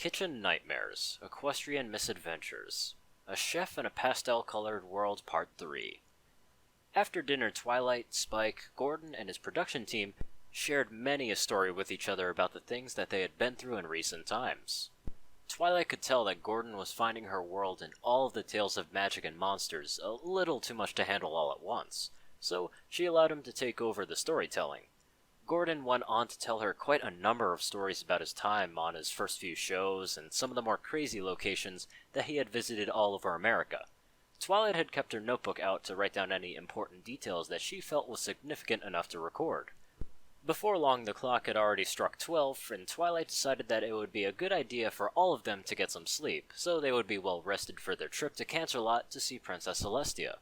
Kitchen Nightmares, Equestrian Misadventures, A Chef in a Pastel-Colored World Part 3. After dinner, Twilight, Spike, Gordon, and his production team shared many a story with each other about the things that they had been through in recent times. Twilight could tell that Gordon was finding her world in all of the tales of magic and monsters a little too much to handle all at once, so she allowed him to take over the storytelling. Gordon went on to tell her quite a number of stories about his time on his first few shows and some of the more crazy locations that he had visited all over America. Twilight had kept her notebook out to write down any important details that she felt was significant enough to record. Before long, the clock had already struck 12, and Twilight decided that it would be a good idea for all of them to get some sleep, so they would be well rested for their trip to Canterlot to see Princess Celestia.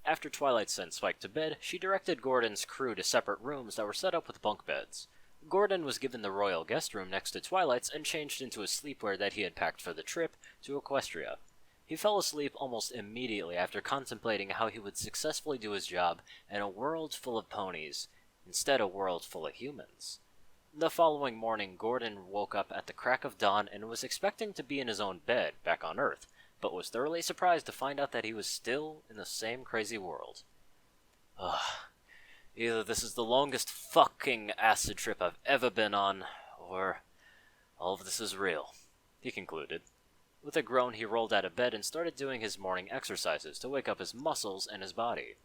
After Twilight sent Spike to bed, she directed Gordon's crew to separate rooms that were set up with bunk beds. Gordon was given the royal guest room next to Twilight's and changed into his sleepwear that he had packed for the trip to Equestria. He fell asleep almost immediately after contemplating how he would successfully do his job in a world full of ponies, instead a world full of humans. The following morning, Gordon woke up at the crack of dawn and was expecting to be in his own bed, back on Earth, but was thoroughly surprised to find out that he was still in the same crazy world. Ugh. Either this is the longest fucking acid trip I've ever been on, or all of this is real, he concluded. With a groan, he rolled out of bed and started doing his morning exercises to wake up his muscles and his body.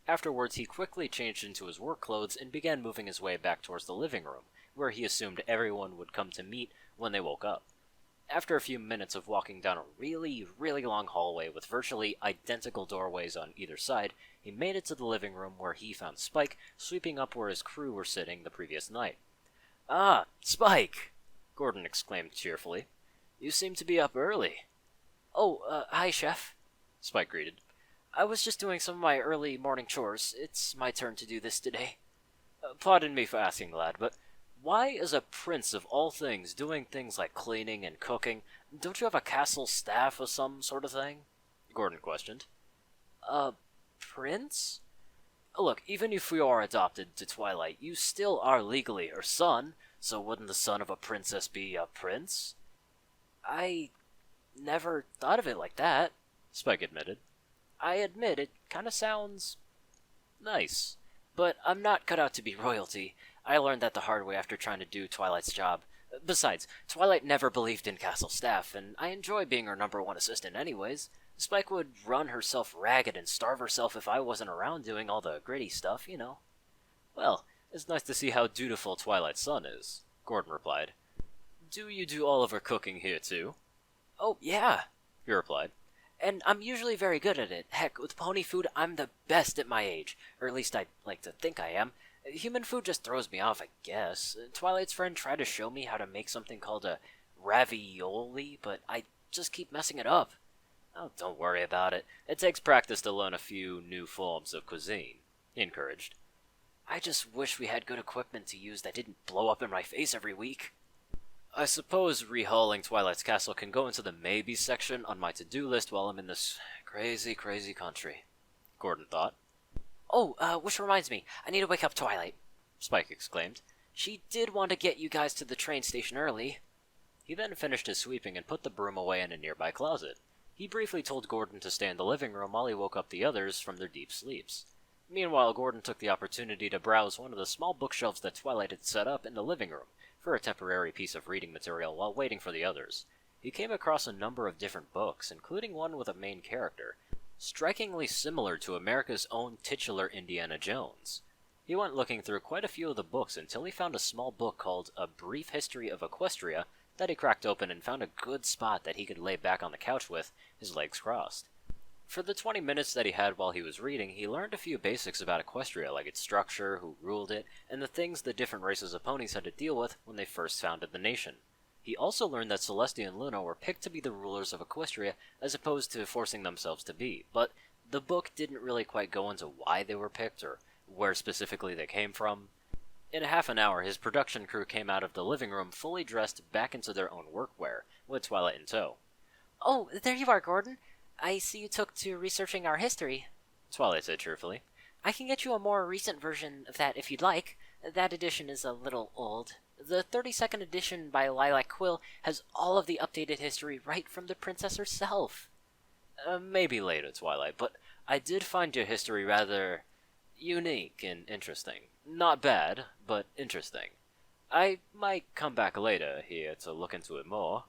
Afterwards, he quickly changed into his work clothes and began moving his way back towards the living room, where he assumed everyone would come to meet when they woke up. After a few minutes of walking down a really long hallway with virtually identical doorways on either side, he made it to the living room where he found Spike sweeping up where his crew were sitting the previous night. "Ah, Spike!" Gordon exclaimed cheerfully. "You seem to be up early." "Oh, hi, Chef," Spike greeted. "I was just doing some of my early morning chores. It's my turn to do this today." Pardon me for asking, lad, but why is a prince of all things doing things like cleaning and cooking? Don't you have a castle staff or some sort of thing?" Gordon questioned. Prince? Look, even if you are adopted to Twilight, you still are legally her son, so wouldn't the son of a princess be a prince? I never thought of it like that, Spike admitted. I admit it kinda sounds nice. But I'm not cut out to be royalty. I learned that the hard way after trying to do Twilight's job. Besides, Twilight never believed in castle staff, and I enjoy being her #1 assistant anyways. Spike would run herself ragged and starve herself if I wasn't around doing all the gritty stuff, you know. Well, it's nice to see how dutiful Twilight's son is, Gordon replied. Do you do all of her cooking here too? Oh, yeah, he replied. And I'm usually very good at it. Heck, with pony food, I'm the best at my age. Or at least I'd like to think I am. Human food just throws me off, I guess. Twilight's friend tried to show me how to make something called a ravioli, but I just keep messing it up. Oh, don't worry about it. It takes practice to learn a few new forms of cuisine, he encouraged. I just wish we had good equipment to use that didn't blow up in my face every week. I suppose rehauling Twilight's castle can go into the maybe section on my to-do list while I'm in this crazy country, Gordon thought. Oh, which reminds me, I need to wake up Twilight, Spike exclaimed. She did want to get you guys to the train station early. He then finished his sweeping and put the broom away in a nearby closet. He briefly told Gordon to stay in the living room while he woke up the others from their deep sleeps. Meanwhile, Gordon took the opportunity to browse one of the small bookshelves that Twilight had set up in the living room for a temporary piece of reading material while waiting for the others. He came across a number of different books, including one with a main character, strikingly similar to America's own titular Indiana Jones. He went looking through quite a few of the books until he found a small book called A Brief History of Equestria that he cracked open and found a good spot that he could lay back on the couch with, his legs crossed. For the 20 minutes that he had while he was reading, he learned a few basics about Equestria, like its structure, who ruled it, and the things the different races of ponies had to deal with when they first founded the nation. He also learned that Celestia and Luna were picked to be the rulers of Equestria as opposed to forcing themselves to be, but the book didn't really quite go into why they were picked or where specifically they came from. In a half an hour, his production crew came out of the living room fully dressed back into their own workwear, with Twilight in tow. "Oh, there you are, Gordon. I see you took to researching our history," Twilight said cheerfully. "I can get you a more recent version of that if you'd like. That edition is a little old." The 32nd edition by Lilac Quill has all of the updated history right from the princess herself. Maybe later, Twilight, but I did find your history rather unique and interesting. Not bad, but interesting. I might come back later here to look into it more.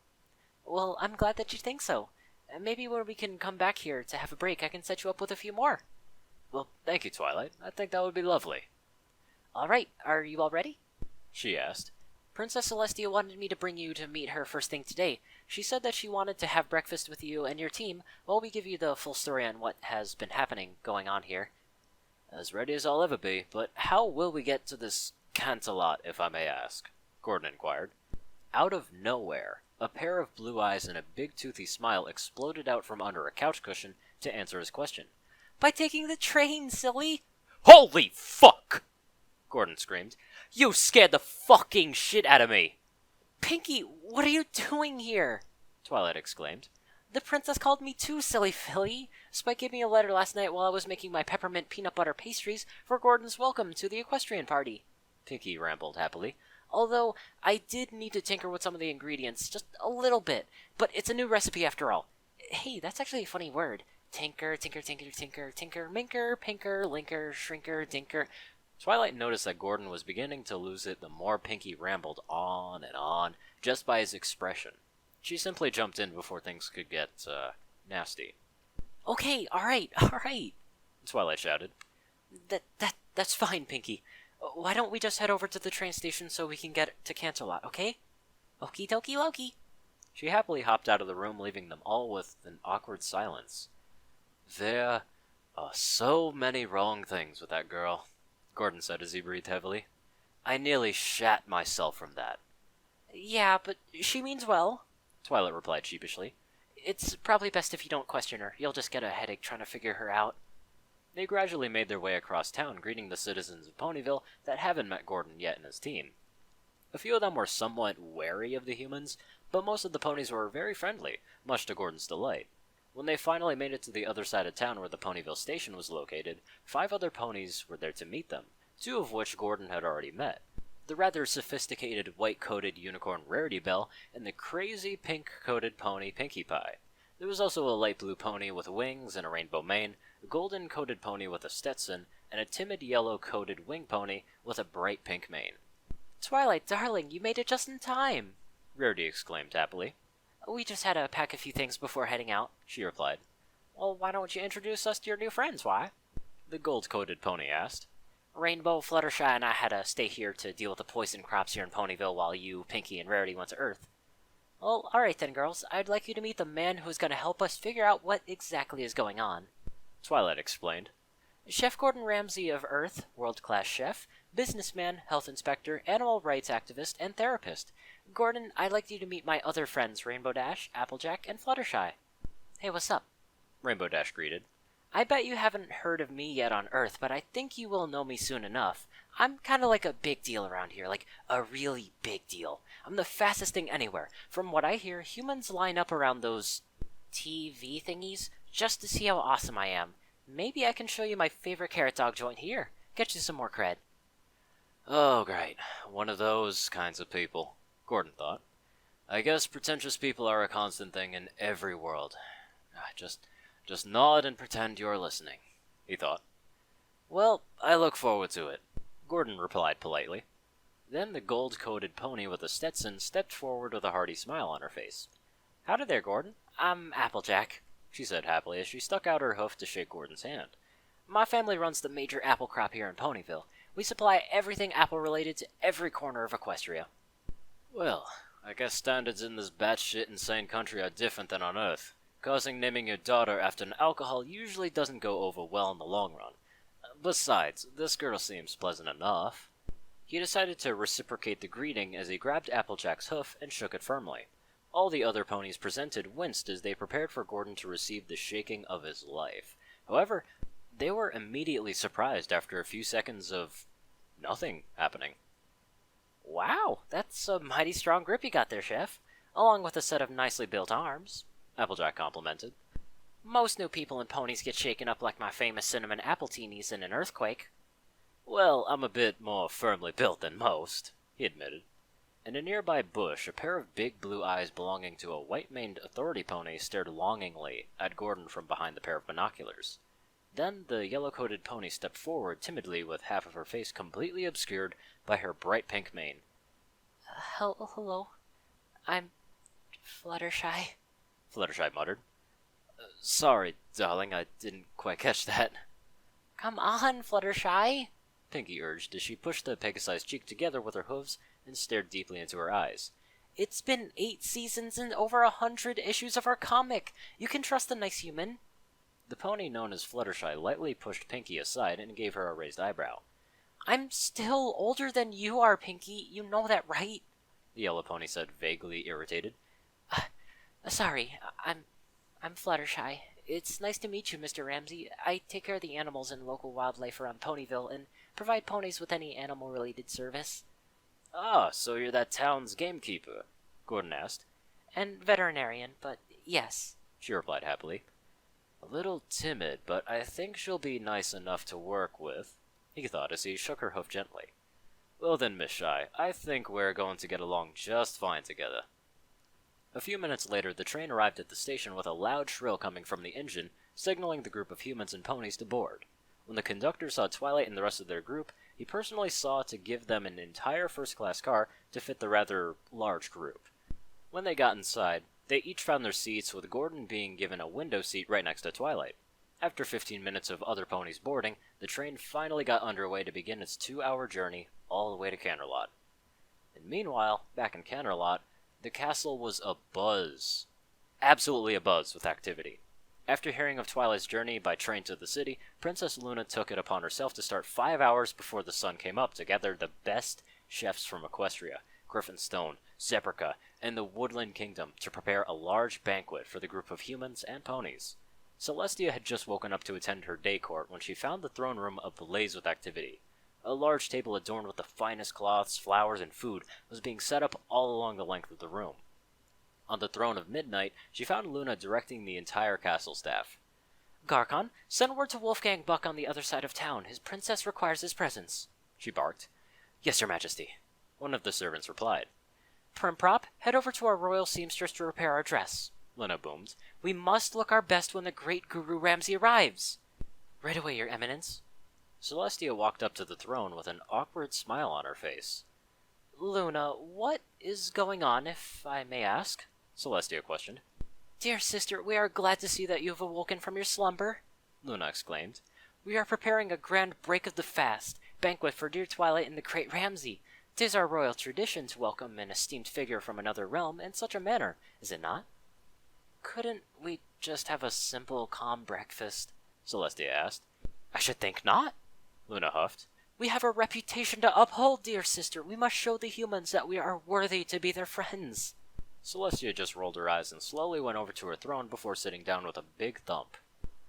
Well, I'm glad that you think so. Maybe when we can come back here to have a break, I can set you up with a few more. Well, thank you, Twilight. I think that would be lovely. Alright, are you all ready? She asked. Princess Celestia wanted me to bring you to meet her first thing today. She said that she wanted to have breakfast with you and your team while we give you the full story on what has been going on here. As ready as I'll ever be, but how will we get to this Canterlot, if I may ask? Gordon inquired. Out of nowhere, a pair of blue eyes and a big toothy smile exploded out from under a couch cushion to answer his question. By taking the train, silly! Holy fuck! Gordon screamed. You scared the fucking shit out of me! Pinky, what are you doing here? Twilight exclaimed. The princess called me too, silly filly. Spike gave me a letter last night while I was making my peppermint peanut butter pastries for Gordon's welcome to the equestrian party. Pinky rambled happily. Although, I did need to tinker with some of the ingredients, just a little bit, but it's a new recipe after all. Hey, that's actually a funny word. Tinker, tinker, tinker, tinker, tinker, minker, pinker, linker, shrinker, dinker. Twilight noticed that Gordon was beginning to lose it the more Pinky rambled on and on, just by his expression. She simply jumped in before things could get, nasty. Okay, alright. Twilight shouted. That's fine, Pinky. Why don't we just head over to the train station so we can get to Canterlot, okay? Okie dokie Loki. She happily hopped out of the room, leaving them all with an awkward silence. There are so many wrong things with that girl, Gordon said as he breathed heavily. I nearly shat myself from that. Yeah, but she means well, Twilight replied sheepishly. It's probably best if you don't question her. You'll just get a headache trying to figure her out. They gradually made their way across town, greeting the citizens of Ponyville that haven't met Gordon yet and his team. A few of them were somewhat wary of the humans, but most of the ponies were very friendly, much to Gordon's delight. When they finally made it to the other side of town where the Ponyville station was located, 5 other ponies were there to meet them, 2 of which Gordon had already met. The rather sophisticated white-coated unicorn Rarity Belle and the crazy pink-coated pony Pinkie Pie. There was also a light blue pony with wings and a rainbow mane, a golden-coated pony with a Stetson, and a timid yellow-coated wing pony with a bright pink mane. Twilight, darling, you made it just in time, Rarity exclaimed happily. We just had to pack a few things before heading out, she replied. Well, why don't you introduce us to your new friends, why? The gold-coated pony asked. Rainbow, Fluttershy, and I had to stay here to deal with the poison crops here in Ponyville while you, Pinky, and Rarity went to Earth. Well, alright then, girls. I'd like you to meet the man who's going to help us figure out what exactly is going on. Twilight explained. Chef Gordon Ramsay of Earth, world-class chef, businessman, health inspector, animal rights activist, and therapist. Gordon, I'd like you to meet my other friends, Rainbow Dash, Applejack, and Fluttershy. Hey, what's up? Rainbow Dash greeted. I bet you haven't heard of me yet on Earth, but I think you will know me soon enough. I'm kind of like a big deal around here, like a really big deal. I'm the fastest thing anywhere. From what I hear, humans line up around those TV thingies just to see how awesome I am. Maybe I can show you my favorite carrot dog joint here. Get you some more cred. Oh, great. One of those kinds of people, Gordon thought. I guess pretentious people are a constant thing in every world. Just nod and pretend you're listening, he thought. Well, I look forward to it, Gordon replied politely. Then the gold-coated pony with a Stetson stepped forward with a hearty smile on her face. Howdy there, Gordon. I'm Applejack, she said happily as she stuck out her hoof to shake Gordon's hand. My family runs the major apple crop here in Ponyville. We supply everything apple-related to every corner of Equestria. Well, I guess standards in this batshit insane country are different than on Earth. Causing naming your daughter after an alcohol usually doesn't go over well in the long run. Besides, this girl seems pleasant enough. He decided to reciprocate the greeting as he grabbed Applejack's hoof and shook it firmly. All the other ponies presented winced as they prepared for Gordon to receive the shaking of his life. However, they were immediately surprised after a few seconds of nothing happening. Wow, that's a mighty strong grip you got there, Chef. Along with a set of nicely built arms, Applejack complimented. Most new people and ponies get shaken up like my famous cinnamon apple teenies in an earthquake. Well, I'm a bit more firmly built than most, he admitted. In a nearby bush, a pair of big blue eyes belonging to a white-maned authority pony stared longingly at Gordon from behind the pair of binoculars. Then the yellow-coated pony stepped forward timidly with half of her face completely obscured by her bright pink mane. Hello. I'm Fluttershy. Fluttershy muttered. Sorry, darling, I didn't quite catch that. Come on, Fluttershy, Pinky urged as she pushed the Pegasi's cheek together with her hooves and stared deeply into her eyes. It's been 8 seasons and over 100 issues of our comic. You can trust a nice human. The pony known as Fluttershy lightly pushed Pinky aside and gave her a raised eyebrow. I'm still older than you are, Pinky. You know that, right? The yellow pony said, vaguely irritated. Sorry, I'm Fluttershy. It's nice to meet you, Mr. Ramsey. I take care of the animals and local wildlife around Ponyville and provide ponies with any animal-related service. Ah, so you're that town's gamekeeper? Gordon asked. And veterinarian, but yes, she replied happily. A little timid, but I think she'll be nice enough to work with, he thought as he shook her hoof gently. Well then, Miss Shy, I think we're going to get along just fine together. A few minutes later, the train arrived at the station with a loud shrill coming from the engine, signaling the group of humans and ponies to board. When the conductor saw Twilight and the rest of their group, he personally saw to give them an entire first-class car to fit the rather large group. When they got inside, they each found their seats, with Gordon being given a window seat right next to Twilight. After 15 minutes of other ponies boarding, the train finally got underway to begin its 2-hour journey all the way to Canterlot. And meanwhile, back in Canterlot, the castle was abuzz. Absolutely abuzz with activity. After hearing of Twilight's journey by train to the city, Princess Luna took it upon herself to start 5 hours before the sun came up to gather the best chefs from Equestria, Griffinstone, Zebrica, and the Woodland Kingdom to prepare a large banquet for the group of humans and ponies. Celestia had just woken up to attend her day court when she found the throne room ablaze with activity. A large table adorned with the finest cloths, flowers, and food was being set up all along the length of the room. On the throne of midnight, she found Luna directing the entire castle staff. Garcon, send word to Wolfgang Buck on the other side of town. His princess requires his presence, she barked. Yes, Your Majesty, one of the servants replied. Primprop, head over to our royal seamstress to repair our dress, Luna boomed. We must look our best when the great Guru Ramsey arrives. Right away, Your Eminence. Celestia walked up to the throne with an awkward smile on her face. Luna, what is going on, if I may ask? Celestia questioned. Dear sister, we are glad to see that you have awoken from your slumber, Luna exclaimed. We are preparing a grand break of the fast, banquet for dear Twilight and the great Ramsey. 'Tis our royal tradition to welcome an esteemed figure from another realm in such a manner, is it not? Couldn't we just have a simple, calm breakfast? Celestia asked. I should think not, Luna huffed. We have a reputation to uphold, dear sister. We must show the humans that we are worthy to be their friends. Celestia just rolled her eyes and slowly went over to her throne before sitting down with a big thump.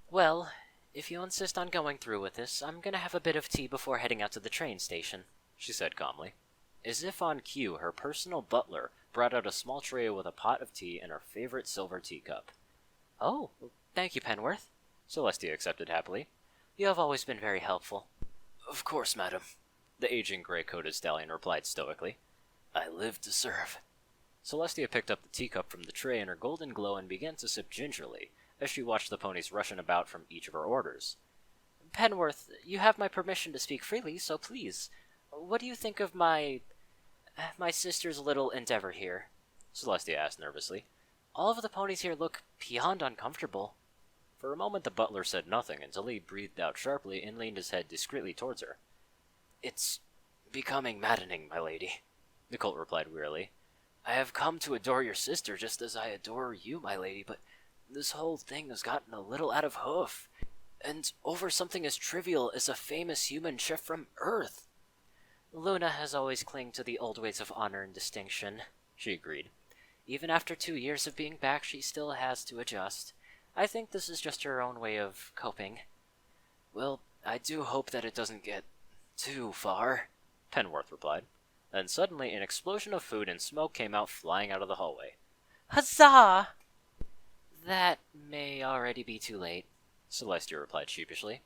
Well, if you insist on going through with this, I'm gonna have a bit of tea before heading out to the train station, she said calmly. As if on cue, her personal butler brought out a small tray with a pot of tea and her favorite silver teacup. Oh, thank you, Penworth, Celestia accepted happily. You have always been very helpful. Of course, madam, the aging gray-coated stallion replied stoically. I live to serve. Celestia picked up the teacup from the tray in her golden glow and began to sip gingerly, as she watched the ponies rushing about from each of her orders. Penworth, you have my permission to speak freely, so please, what do you think of my sister's little endeavor here? Celestia asked nervously. All of the ponies here look beyond uncomfortable. For a moment the butler said nothing until he breathed out sharply and leaned his head discreetly towards her. It's becoming maddening, my lady, the colt replied wearily. I have come to adore your sister just as I adore you, my lady, but this whole thing has gotten a little out of hoof, and over something as trivial as a famous human chef from Earth. Luna has always clung to the old ways of honor and distinction, she agreed. Even after 2 years of being back, she still has to adjust. I think this is just her own way of coping. Well, I do hope that it doesn't get too far, Penworth replied. Then suddenly an explosion of food and smoke came out flying out of the hallway. Huzzah! That may already be too late, Celestia replied sheepishly.